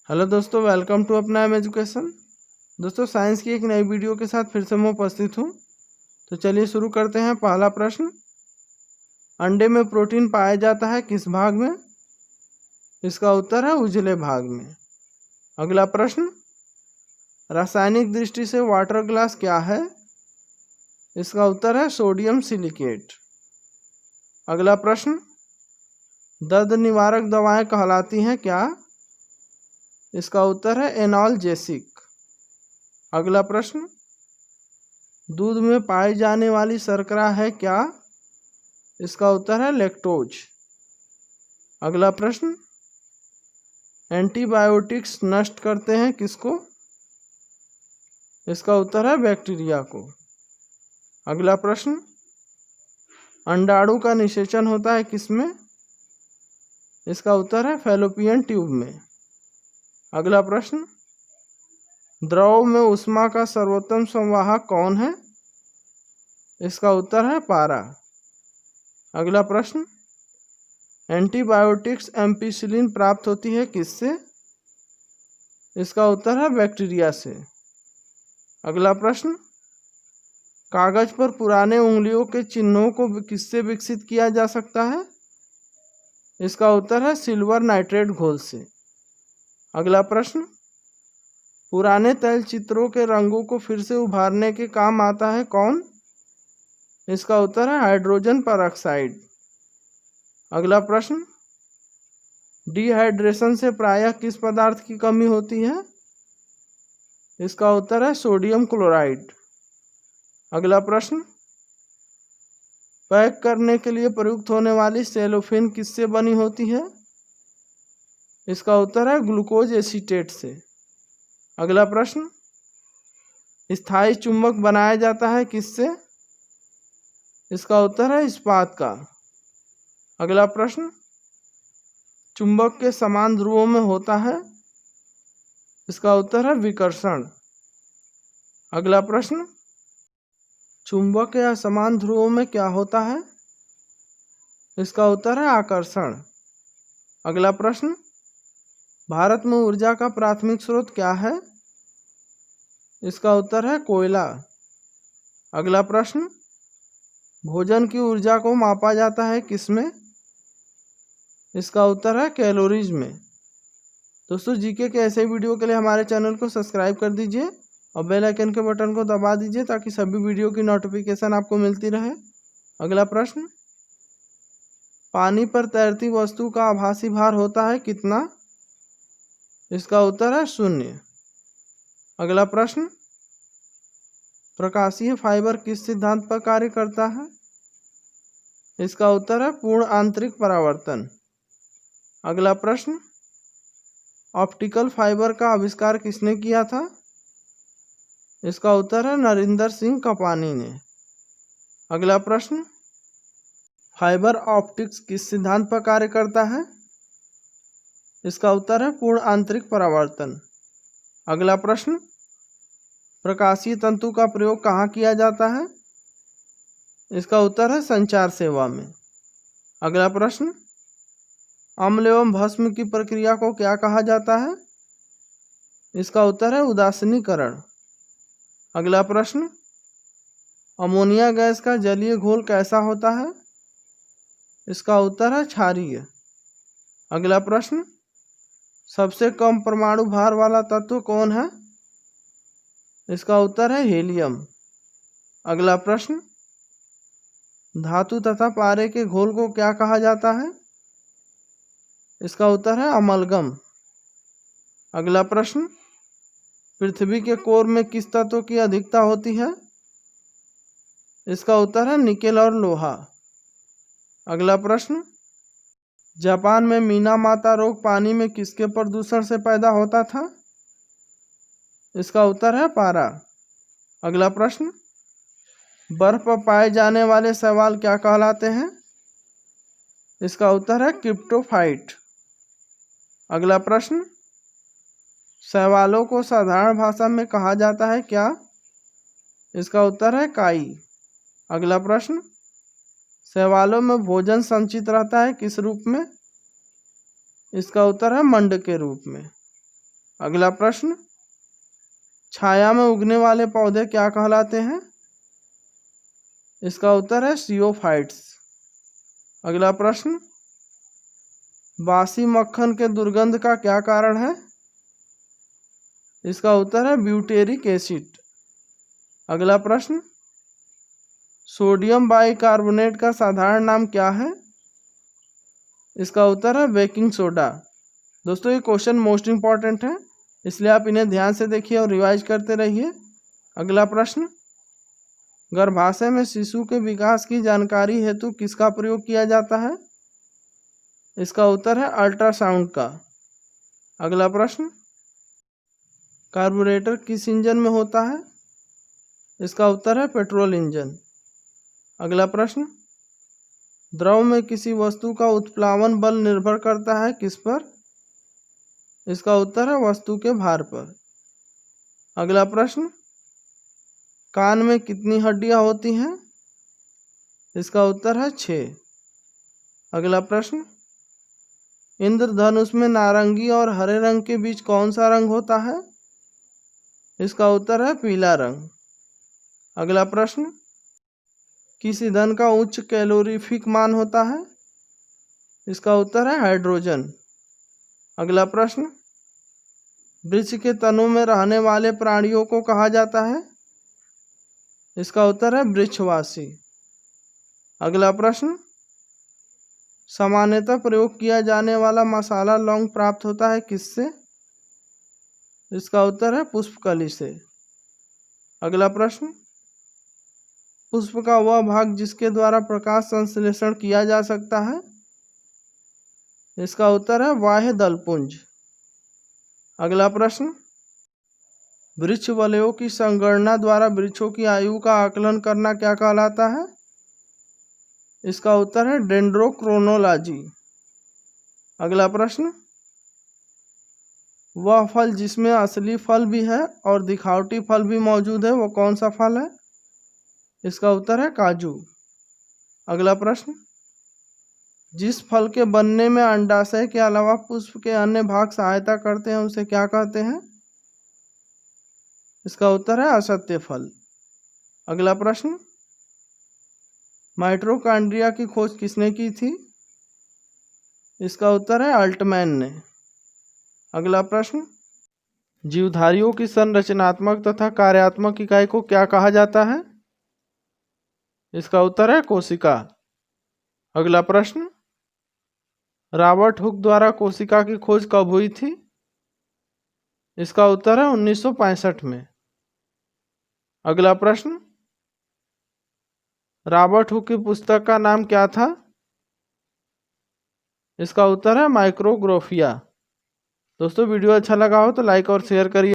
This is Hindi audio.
हेलो दोस्तों, वेलकम टू अपना एम एजुकेशन। दोस्तों, साइंस की एक नई वीडियो के साथ फिर से मैं उपस्थित हूँ। तो चलिए शुरू करते हैं। पहला प्रश्न, अंडे में प्रोटीन पाया जाता है किस भाग में? इसका उत्तर है उजले भाग में। अगला प्रश्न, रासायनिक दृष्टि से वाटर ग्लास क्या है? इसका उत्तर है सोडियम सिलिकेट। अगला प्रश्न, दर्द निवारक दवाएं कहलाती हैं क्या? इसका उत्तर है एनाल्जेसिक। अगला प्रश्न, दूध में पाई जाने वाली शर्करा है क्या? इसका उत्तर है लैक्टोज। अगला प्रश्न, एंटीबायोटिक्स नष्ट करते हैं किसको? इसका उत्तर है बैक्टीरिया को। अगला प्रश्न, अंडाणु का निषेचन होता है किसमें? इसका उत्तर है फैलोपियन ट्यूब में। अगला प्रश्न, द्रव में ऊष्मा का सर्वोत्तम संवाहक कौन है? इसका उत्तर है पारा। अगला प्रश्न, एंटीबायोटिक्स एम्पिसिलिन प्राप्त होती है किससे? इसका उत्तर है बैक्टीरिया से। अगला प्रश्न, कागज पर पुराने उंगलियों के चिन्हों को किससे विकसित किया जा सकता है? इसका उत्तर है सिल्वर नाइट्रेट घोल से। अगला प्रश्न, पुराने तैल चित्रों के रंगों को फिर से उभारने के काम आता है कौन? इसका उत्तर है हाइड्रोजन परऑक्साइड। अगला प्रश्न, डिहाइड्रेशन से प्रायः किस पदार्थ की कमी होती है? इसका उत्तर है सोडियम क्लोराइड। अगला प्रश्न, पैक करने के लिए प्रयुक्त होने वाली सेलोफेन किससे बनी होती है? इसका उत्तर है ग्लूकोज एसीटेट से। अगला प्रश्न, स्थायी चुंबक बनाया जाता है किससे? इसका उत्तर है इस्पात का। अगला प्रश्न, चुंबक के समान ध्रुवों में होता है? इसका उत्तर है विकर्षण। अगला प्रश्न, चुंबक के असमान ध्रुवों में क्या होता है? इसका उत्तर है आकर्षण। अगला प्रश्न, भारत में ऊर्जा का प्राथमिक स्रोत क्या है? इसका उत्तर है कोयला। अगला प्रश्न, भोजन की ऊर्जा को मापा जाता है किसमें? इसका उत्तर है कैलोरीज में। दोस्तों, जीके के ऐसे वीडियो के लिए हमारे चैनल को सब्सक्राइब कर दीजिए और बेल आइकन के बटन को दबा दीजिए ताकि सभी वीडियो की नोटिफिकेशन आपको मिलती रहे। अगला प्रश्न, पानी पर तैरती वस्तु का आभासी भार होता है कितना? इसका उत्तर है 0। अगला प्रश्न, प्रकाशीय फाइबर किस सिद्धांत पर कार्य करता है? इसका उत्तर है पूर्ण आंतरिक परावर्तन। अगला प्रश्न, ऑप्टिकल फाइबर का आविष्कार किसने किया था? इसका उत्तर है नरेंद्र सिंह कपानी ने। अगला प्रश्न, फाइबर ऑप्टिक्स किस सिद्धांत पर कार्य करता है? इसका उत्तर है पूर्ण आंतरिक परावर्तन। अगला प्रश्न, प्रकाशीय तंतु का प्रयोग कहाँ किया जाता है? इसका उत्तर है संचार सेवा में। अगला प्रश्न, अम्ल एवं भस्म की प्रक्रिया को क्या कहा जाता है? इसका उत्तर है उदासीनीकरण। अगला प्रश्न, अमोनिया गैस का जलीय घोल कैसा होता है? इसका उत्तर है क्षारीय। अगला प्रश्न, सबसे कम परमाणु भार वाला तत्व कौन है? इसका उत्तर है हीलियम। अगला प्रश्न, धातु तथा पारे के घोल को क्या कहा जाता है? इसका उत्तर है अमलगम। अगला प्रश्न, पृथ्वी के कोर में किस तत्व की अधिकता होती है? इसका उत्तर है निकेल और लोहा। अगला प्रश्न, जापान में मीनामाता रोग पानी में किसके प्रदूषण से पैदा होता था? इसका उत्तर है पारा। अगला प्रश्न, बर्फ पर पाए जाने वाले शैवाल क्या कहलाते हैं? इसका उत्तर है क्रिप्टोफाइट। अगला प्रश्न, शैवालों को साधारण भाषा में कहा जाता है क्या? इसका उत्तर है काई। अगला प्रश्न, शैवालों में भोजन संचित रहता है किस रूप में? इसका उत्तर है मंड के रूप में। अगला प्रश्न, छाया में उगने वाले पौधे क्या कहलाते हैं? इसका उत्तर है जियोफाइट्स। अगला प्रश्न, बासी मक्खन के दुर्गंध का क्या कारण है? इसका उत्तर है ब्यूटेरिक एसिड। अगला प्रश्न, सोडियम बाइकार्बोनेट का साधारण नाम क्या है? इसका उत्तर है बेकिंग सोडा। दोस्तों ये क्वेश्चन मोस्ट इंपॉर्टेंट है, इसलिए आप इन्हें ध्यान से देखिए और रिवाइज करते रहिए। अगला प्रश्न, गर्भाशय में शिशु के विकास की जानकारी हेतु किसका प्रयोग किया जाता है? इसका उत्तर है अल्ट्रासाउंड का। अगला प्रश्न, कार्बोरेटर किस इंजन में होता है? इसका उत्तर है पेट्रोल इंजन। अगला प्रश्न, द्रव में किसी वस्तु का उत्प्लावन बल निर्भर करता है किस पर? इसका उत्तर है वस्तु के भार पर। अगला प्रश्न, कान में कितनी हड्डियां होती हैं? इसका उत्तर है 6। अगला प्रश्न, इंद्रधनुष में नारंगी और हरे रंग के बीच कौन सा रंग होता है? इसका उत्तर है पीला रंग। अगला प्रश्न, किस ईंधन का उच्च कैलोरीफिक मान होता है? इसका उत्तर है हाइड्रोजन। अगला प्रश्न, वृक्ष के तनों में रहने वाले प्राणियों को कहा जाता है? इसका उत्तर है वृक्षवासी। अगला प्रश्न, सामान्यतः प्रयोग किया जाने वाला मसाला लौंग प्राप्त होता है किससे? इसका उत्तर है पुष्पकली से। अगला प्रश्न, पुष्प का वह भाग जिसके द्वारा प्रकाश संश्लेषण किया जा सकता है? इसका उत्तर है बाह्य दलपुंज। अगला प्रश्न, वृक्ष वलयों की संगणना द्वारा वृक्षों की आयु का आकलन करना क्या कहलाता है? इसका उत्तर है डेंड्रोक्रोनोलॉजी। अगला प्रश्न, वह फल जिसमें असली फल भी है और दिखावटी फल भी मौजूद है वो कौन सा फल है? इसका उत्तर है काजू। अगला प्रश्न, जिस फल के बनने में अंडाशय के अलावा पुष्प के अन्य भाग सहायता करते हैं उसे क्या कहते हैं? इसका उत्तर है असत्य फल। अगला प्रश्न, माइटोकॉन्ड्रिया की खोज किसने की थी? इसका उत्तर है अल्टमैन ने। अगला प्रश्न, जीवधारियों की संरचनात्मक तथा कार्यात्मक इकाई को क्या कहा जाता है? इसका उत्तर है कोशिका। अगला प्रश्न, रॉबर्ट हुक द्वारा कोशिका की खोज कब हुई थी? इसका उत्तर है 1965 में। अगला प्रश्न, रॉबर्ट हुक की पुस्तक का नाम क्या था? इसका उत्तर है माइक्रोग्राफिया। दोस्तों वीडियो अच्छा लगा हो तो लाइक और शेयर करिए।